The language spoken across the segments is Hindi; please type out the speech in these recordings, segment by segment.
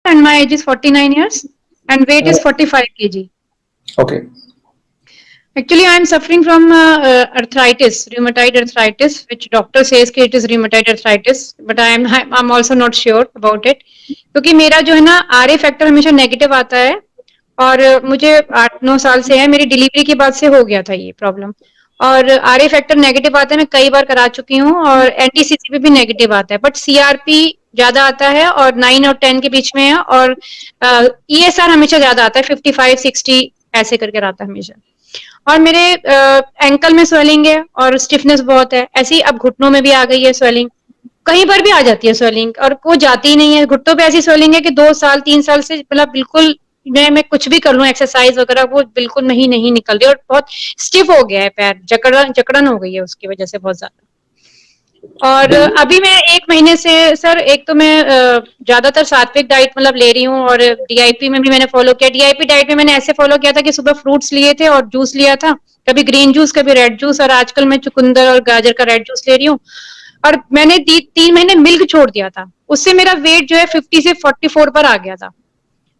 and my age is 49 years and weight is 45 kg. Okay. Actually, I am suffering from arthritis, rheumatoid arthritis, which doctor says कि it is rheumatoid arthritis, but I'm also not sure about it. क्योंकि मेरा जो है ना RA फैक्टर हमेशा नेगेटिव आता है और मुझे 8-9 साल से है, मेरी डिलीवरी के बाद से हो गया था ये प्रॉब्लम और RA फैक्टर नेगेटिव आता है, मैं कई बार करा चुकी हूँ और NTCCP भी नेगेटिव आता है, बट CRP ज्यादा आता है और 9 और 10 के बीच में है और ESR हमेशा ज्यादा आता है 55-60 ऐसे करके आता है हमेशा। और मेरे एंकल में स्वेलिंग है और स्टिफनेस बहुत है, ऐसी अब घुटनों में भी आ गई है स्वेलिंग, कहीं पर भी आ जाती है स्वेलिंग और वो जाती ही नहीं है। घुटनों पे ऐसी स्वेलिंग है कि 2 साल 3 साल से मतलब बिल्कुल मैं कुछ भी कर लूं एक्सरसाइज वगैरह वो बिल्कुल नहीं निकल रही और बहुत स्टिफ हो गया है पैर, जकड़न हो गई है उसकी वजह से बहुत ज्यादा। और अभी मैं 1 महीने से सर, एक तो मैं ज्यादातर सात्विक डाइट मतलब ले रही हूँ और DIP में भी मैंने फॉलो किया। DIP डाइट में मैंने ऐसे फॉलो किया था कि सुबह फ्रूट्स लिए थे और जूस लिया था, कभी ग्रीन जूस कभी रेड जूस, और आजकल मैं चुकंदर और गाजर का रेड जूस ले रही हूँ। और मैंने 3 महीने मिल्क छोड़ दिया था, उससे मेरा वेट जो है 50 से 44 पर आ गया था।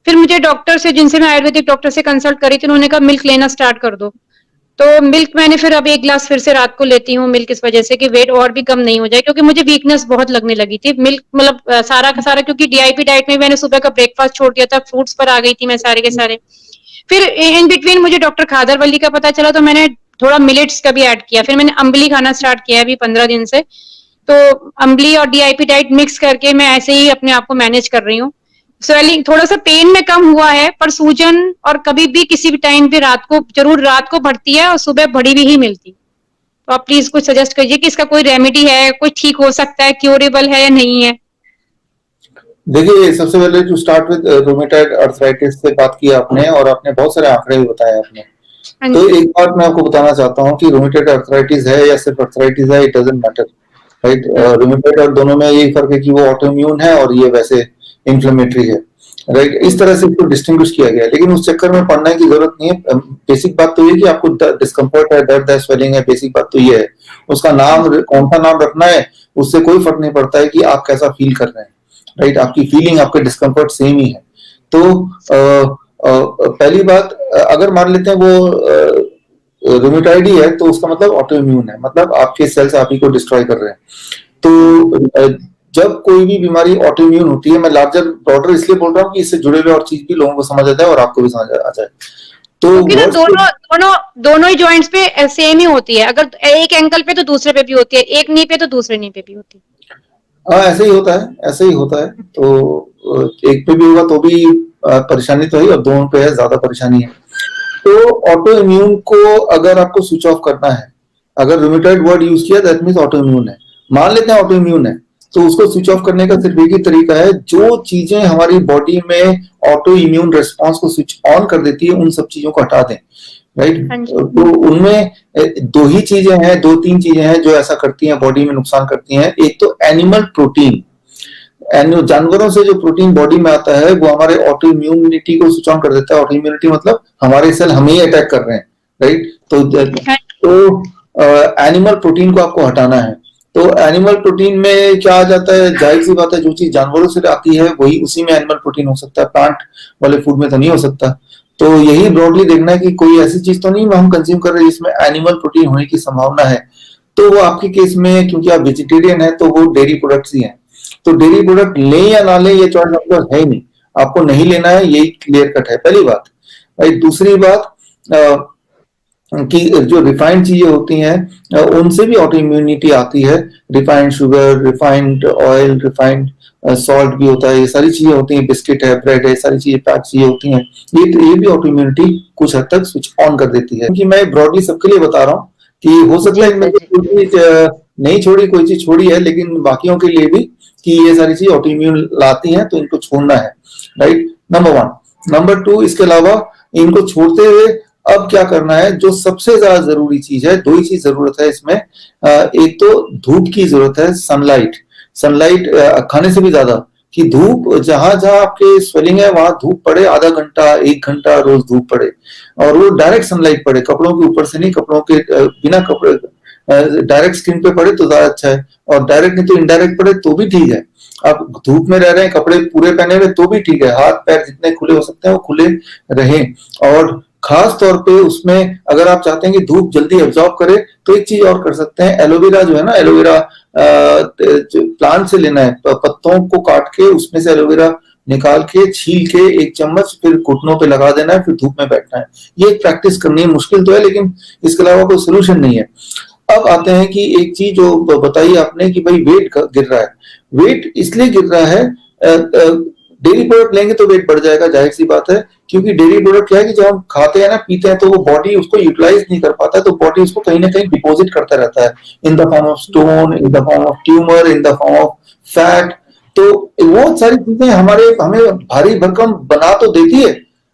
फिर मुझे डॉक्टर से, जिनसे मैं आयुर्वेदिक डॉक्टर से कंसल्ट करी थी, उन्होंने कहा मिल्क लेना स्टार्ट कर दो। तो मिल्क मैंने फिर अब 1 गिलास फिर से रात को लेती हूँ मिल्क, इस वजह से कि वेट और भी कम नहीं हो जाए, क्योंकि मुझे वीकनेस बहुत लगने लगी थी। मिल्क मतलब सारा का सारा, क्योंकि DIP डाइट में मैंने सुबह का ब्रेकफास्ट छोड़ दिया था, फ्रूट्स पर आ गई थी मैं सारे के सारे। फिर इन बिटवीन मुझे डॉक्टर खादरवल्ली का पता चला, तो मैंने थोड़ा मिलेट्स का भी ऐड किया। फिर मैंने अम्बली खाना स्टार्ट किया अभी 15 दिन से, तो अम्बली और DIP डाइट मिक्स करके मैं ऐसे ही अपने आप को मैनेज कर रही हूँ। स्वेलिंग थोड़ा सा पेन में कम हुआ है, पर सूजन और कभी भी किसी भी टाइम पे जरूर रात को बढ़ती है और सुबह बढ़ी भी ही मिलती। तो आप प्लीज कुछ सजेस्ट कीजिए कि इसका कोई रेमेडी है, कोई ठीक हो सकता है, क्योरेबल है या नहीं है। देखिए, सबसे पहले to start with rheumatoid arthritis से बात की आपने और आपने बहुत सारे आंकड़े भी बताए आपने। तो एक बात मैं आपको बताना चाहता हूँ कि रूमेटॉइड अर्थराइटिस है या सिर्फ अर्थराइटिस है, it doesn't matter, right. Rheumatoid और दोनों में यही फर्क है कि वो ऑटोइम्यून है और ये वैसे इन्फ्लेमेटरी है, राइट। इस तरह से इसको डिस्टिंग्विश किया गया है, लेकिन उस चक्कर में पढ़ने की जरूरत नहीं है। बेसिक बात तो ये कि आपको डिस्कम्फर्ट है, दर्द है, स्वेलिंग है, बेसिक बात तो ये है। उसका नाम कौन सा नाम रखना है उससे कोई फर्क नहीं पड़ता है कि आप कैसा फील कर रहे हैं, राइट। आपकी फीलिंग, आपका डिस्कम्फर्ट सेम ही है। तो पहली बात, अगर मान लेते हैं वो रूमेटॉइड ही है तो उसका मतलब ऑटोइम्यून है, मतलब आपके सेल्स आप ही को डिस्ट्रॉय कर रहे हैं। तो जब कोई भी बीमारी ऑटोइम्यून होती है, मैं लार्जर ब्रॉडर इसलिए बोल रहा हूँ कि इससे जुड़े हुए और चीज भी लोगों को समझ आता है और आपको भी समझ आ जाए। तो दोनों ही जॉइंट्स पे सेम ही होती है, अगर एक एंकल पे तो दूसरे पे भी होती है, एक नी पे तो दूसरे नी पे भी होती है। हाँ, ऐसे ही होता है, ऐसे ही होता है। तो एक पे भी होगा तो भी परेशानी तो है और दोनों पे है ज्यादा परेशानी है। तो ऑटो इम्यून को अगर आपको स्विच ऑफ करना है, अगर रूमेटॉइड वर्ड यूज किया दैट मींस ऑटो इम्यून है, मान लेते हैं ऑटो इम्यून है, तो उसको स्विच ऑफ करने का सिर्फ एक ही तरीका है, जो चीजें हमारी बॉडी में ऑटो इम्यून रिस्पॉन्स को स्विच ऑन कर देती है उन सब चीजों को हटा दें, राइट। तो उनमें 2 ही चीजें हैं, 2-3 चीजें हैं जो ऐसा करती हैं, बॉडी में नुकसान करती हैं। एक तो एनिमल प्रोटीन, जानवरों से जो प्रोटीन बॉडी में आता है वो हमारे ऑटो इम्यूनिटी को स्विच ऑन कर देता है। ऑटो इम्यूनिटी मतलब हमारे सेल हमें ही अटैक कर रहे हैं, राइट। तो एनिमल प्रोटीन को आपको हटाना है। तो एनिमल प्रोटीन में क्या आ जाता है, जाहिर सी बात है जो चीज जानवरों से आती है वही उसी में एनिमल प्रोटीन हो सकता है, प्लांट वाले फूड में तो नहीं हो सकता। तो यही ब्रॉडली देखना है कि कोई ऐसी चीज तो नहीं हम कंज्यूम कर रहे हैं जिसमें एनिमल प्रोटीन होने की संभावना है। तो वो आपके केस में, क्योंकि आप वेजिटेरियन है, तो वो डेयरी प्रोडक्ट्स ही हैं। तो डेयरी प्रोडक्ट ले या ना ले ये चॉइस आपका है ही नहीं, आपको नहीं लेना है, यही क्लियर कट है, पहली बात। राइट। दूसरी बात कि जो रिफाइंड चीजें होती हैं उनसे भी ऑटो इम्यूनिटी आती है। Refined sugar, refined oil, refined salt भी होता है, ये सारी चीजें होती हैं, बिस्किट है, ब्रेड है, सारी चीजें पैक चीजें होती हैं, ये भी ऑटो इम्यूनिटी कुछ हद तक स्विच ऑन कर देती है। क्योंकि मैं ब्रॉडली सबके लिए बता रहा हूँ कि हो सकता है इनमें कोई चीज नहीं छोड़ी, कोई चीज छोड़ी है, लेकिन बाकियों के लिए भी कि ये सारी चीज ऑटो इम्यून लाती हैं तो इनको छोड़ना है, राइट। नंबर 1। नंबर 2, इसके अलावा इनको छोड़ते हुए अब क्या करना है, जो सबसे ज्यादा जरूरी चीज है, 2 ही चीज जरूरत है इसमें। एक तो धूप की जरूरत है, सनलाइट खाने से भी ज्यादा, कि धूप जहां जहां आपके स्वेलिंग है वहां धूप पड़े, आधा घंटा 1 घंटा रोज धूप पड़े, और वो डायरेक्ट सनलाइट पड़े, कपड़ों के ऊपर से नहीं, कपड़ों के बिना कपड़े डायरेक्ट स्किन पे पड़े तो ज्यादा अच्छा है, और डायरेक्ट नहीं तो इनडायरेक्ट पड़े तो भी ठीक है। आप धूप में रह रहे हैं, कपड़े पूरे पहने हुए तो भी ठीक है, हाथ पैर जितने खुले हो सकते हैं वो खुले रहें। और खास तौर पे उसमें अगर आप चाहते हैं कि धूप जल्दी एब्जॉर्ब करे तो एक चीज और कर सकते हैं, एलोवेरा जो है ना, एलोवेरा प्लांट से लेना है, पत्तों को काट के उसमें से एलोवेरा निकाल के छील के 1 चम्मच फिर घुटनों पे लगा देना है, फिर धूप में बैठना है। ये एक प्रैक्टिस करनी है, मुश्किल तो है लेकिन इसके अलावा कोई सोल्यूशन नहीं है। अब आते हैं कि एक चीज जो बताई आपने कि भाई वेट गिर रहा है, वेट इसलिए गिर रहा है, डेयरी प्रोडक्ट लेंगे तो वेट बढ़ जाएगा, जाहिर सी बात है, क्योंकि डेयरी प्रोडक्ट क्या है कि जब हम खाते हैं ना, पीते हैं, तो वो बॉडी उसको यूटिलाइज नहीं कर पाता, तो बॉडी उसको कहीं ना कहीं डिपॉजिट करता रहता है in the form of stone, in the form of tumour, in the form of fat. तो वो सारी चीजें हमें भारी भरकम बना तो देती है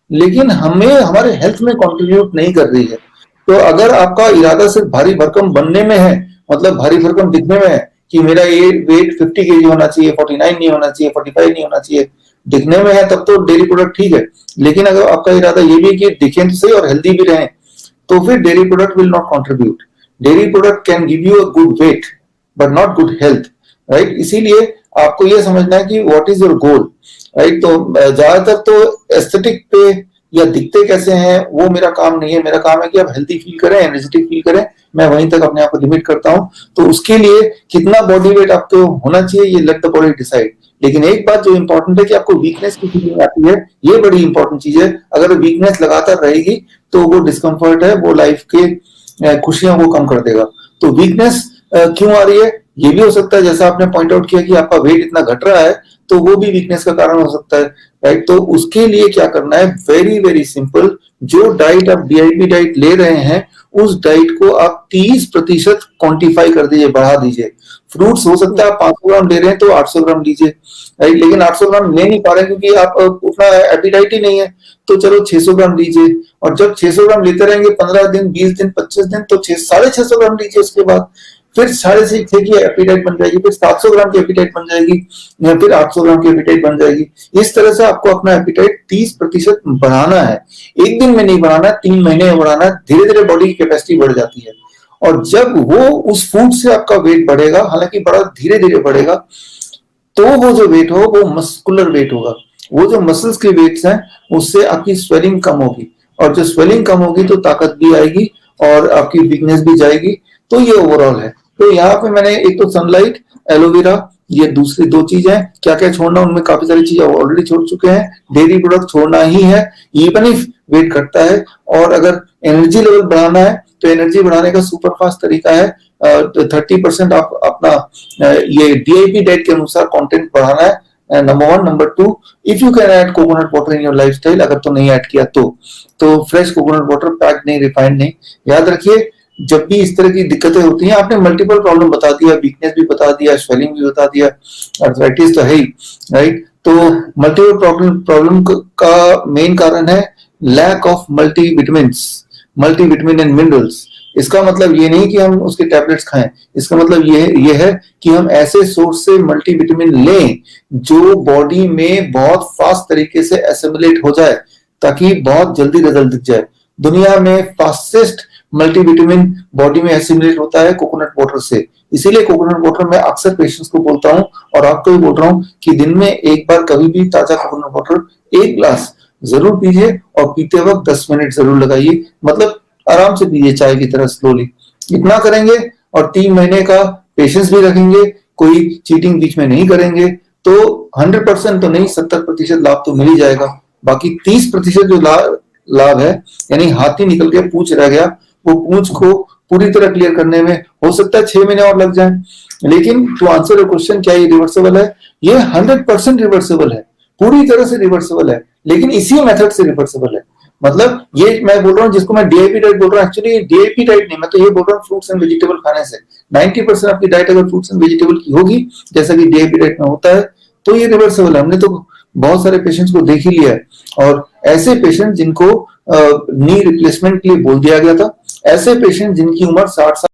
लेकिन हमें हमारे हेल्थ में कंट्रीब्यूट नहीं कर रही है। तो अगर आपका इरादा सिर्फ भारी भरकम बनने में है, मतलब भारी भरकम दिखने में है कि मेरा ये वेट 50 केजी होना चाहिए, 49 नहीं होना चाहिए, 45 नहीं होना चाहिए, दिखने में है तब तो डेयरी प्रोडक्ट ठीक है। लेकिन अगर आपका इरादा ये भी है कि दिखें तो सही और हेल्दी भी रहें, तो फिर dairy product will not contribute. Dairy product can give you a good weight but not good health, right. इसीलिए आपको ये समझना है कि what is your goal, right. तो ज्यादातर तो एस्थेटिक पे या दिखते कैसे हैं वो मेरा काम नहीं है, मेरा काम है कि आप हेल्दी फील करें, एनर्जेटिक फील करें। मैं वहीं तक अपने आप को लिमिट करता हूं। तो उसके लिए कितना बॉडी वेट आपको होना चाहिए ये लेट द बॉडी डिसाइड। लेकिन एक बात जो इंपॉर्टेंट है कि आपको वीकनेस की फीलिंग आती है, ये बड़ी इंपॉर्टेंट चीज है। अगर वीकनेस लगातार रहेगी तो वो डिस्कम्फर्ट है, वो लाइफ के खुशियों को कम कर देगा। तो वीकनेस क्यों आ रही है, ये भी हो सकता है, जैसा आपने पॉइंट आउट किया कि आपका वेट इतना घट रहा है तो वो भी वीकनेस का कारण हो सकता है, राइट। तो उसके लिए क्या करना है, वेरी वेरी सिंपल। जो डाइट आप डीआईपी डाइट ले रहे हैं उस डाइट को आप 30% क्वांटिफाई कर दीजिए, बढ़ा दीजिए। फ्रूट्स हो सकता है आप 500 ग्राम ले रहे हैं तो 800 ग्राम लीजिए, राइट। लेकिन 800 ग्राम ले नहीं पा रहे क्योंकि आप उतना एपिटाइट ही नहीं है, तो चलो 600 ग्राम लीजिए। और जब 600 ग्राम लेते रहेंगे 15 दिन, 20 दिन, 25 दिन, तो 650 ग्राम लीजिए। उसके बाद फिर 6.5 की एपिटाइट बन जाएगी, फिर 700 ग्राम की एपिटाइट बन जाएगी, या फिर 800 ग्राम की एपिटाइट बन जाएगी। इस तरह से आपको अपना एपिटाइट 30% बढ़ाना है। एक दिन में नहीं बढ़ाना, 3 महीने में बढ़ाना है। धीरे धीरे बॉडी की कैपेसिटी बढ़ जाती है और जब वो उस फूड से आपका वेट बढ़ेगा, हालांकि बड़ा धीरे धीरे बढ़ेगा, तो वो जो वेट हो वो मस्कुलर वेट होगा। वो जो मसल्स के वेट्स हैं उससे आपकी स्वेलिंग कम होगी, और जो स्वेलिंग कम होगी तो ताकत भी आएगी और आपकी वीकनेस भी जाएगी। तो ये ओवरऑल है। तो यहाँ पे मैंने एक तो सनलाइट, एलोवेरा, ये दूसरी 2 चीजें, क्या क्या छोड़ना, उनमें काफी सारी चीजें ऑलरेडी छोड़ चुके हैं। डेयरी प्रोडक्ट छोड़ना ही है इवन इफ वेट घटता है। और अगर एनर्जी लेवल बढ़ाना है तो एनर्जी बढ़ाने का सुपर फास्ट तरीका है 30% आप अपना ये डीआईपी डाइट के अनुसार कंटेंट बढ़ाना है, number 1। Number 2, if you can add coconut water in your lifestyle, अगर तो नहीं ऐड किया तो फ्रेश कोकोनट वाटर, पैक्ड नहीं, रिफाइंड नहीं। याद रखिए जब भी इस तरह की दिक्कतें होती हैं, आपने मल्टीपल प्रॉब्लम बता दिया, वीकनेस भी बता दिया, स्वेलिंग भी बता दिया, आर्थराइटिस तो है ही, राइट। तो मल्टीपल प्रॉब्लम का मेन कारण है lack of multivitamin and minerals. इसका मतलब ये नहीं कि हम उसके टैबलेट्स खाएं, इसका मतलब ये है कि हम ऐसे सोर्स से मल्टीविटामिन लें जो बॉडी में बहुत फास्ट तरीके से एसिमिलेट हो जाए, ताकि बहुत जल्दी रिजल्ट दिख जाए। दुनिया में फास्टेस्ट मल्टीविटामिन बॉडी में एसिमिलेट होता है कोकोनट वाटर से। इसीलिए कोकोनट वाटर मैं अक्सर पेशेंट्स को बोलता हूं और आपको भी बोल रहा हूं कि दिन में एक बार कभी भी ताजा कोकोनट वाटर 1 ग्लास जरूर पीजिए, और पीते वक्त 10 मिनट जरूर लगाइए, मतलब आराम से पीजिए, चाय की तरह स्लोली। इतना करेंगे और 3 महीने का पेशेंस भी रखेंगे, कोई चीटिंग बीच में नहीं करेंगे, तो 100% तो नहीं, 70% लाभ तो मिल ही जाएगा। बाकी 30% जो लाभ है, यानी हाथी निकल के पूंछ रह गया, वो पूंछ को पूरी तरह क्लियर करने में हो सकता है 6 महीने और लग जाए। लेकिन टू आंसर योर क्वेश्चन, क्या ये रिवर्सेबल है? ये 100% रिवर्सेबल है, पूरी तरह से रिवर्सेबल है, लेकिन इसी मेथड से रिवर्सेबल है। मतलब ये मैं बोल रहा हूँ जिसको मैं डीआईपी डाइट बोल रहा हूँ, एक्चुअली डीआईपी डाइट नहीं, मैं तो ये बोल रहा हूँ फ्रूट्स एंड वेजिटेबल खाने से 90% आपकी डाइट अगर फ्रूट्स एंड वेजिटेबल की होगी, जैसा कि डीआईपी डाइट में होता है, तो ये रिवर्सेबल है। हमने तो बहुत सारे पेशेंट्स को देख ही लिया है, और ऐसे पेशेंट जिनको नी रिप्लेसमेंट के लिए बोल दिया गया था, ऐसे पेशेंट जिनकी उम्र 60 साल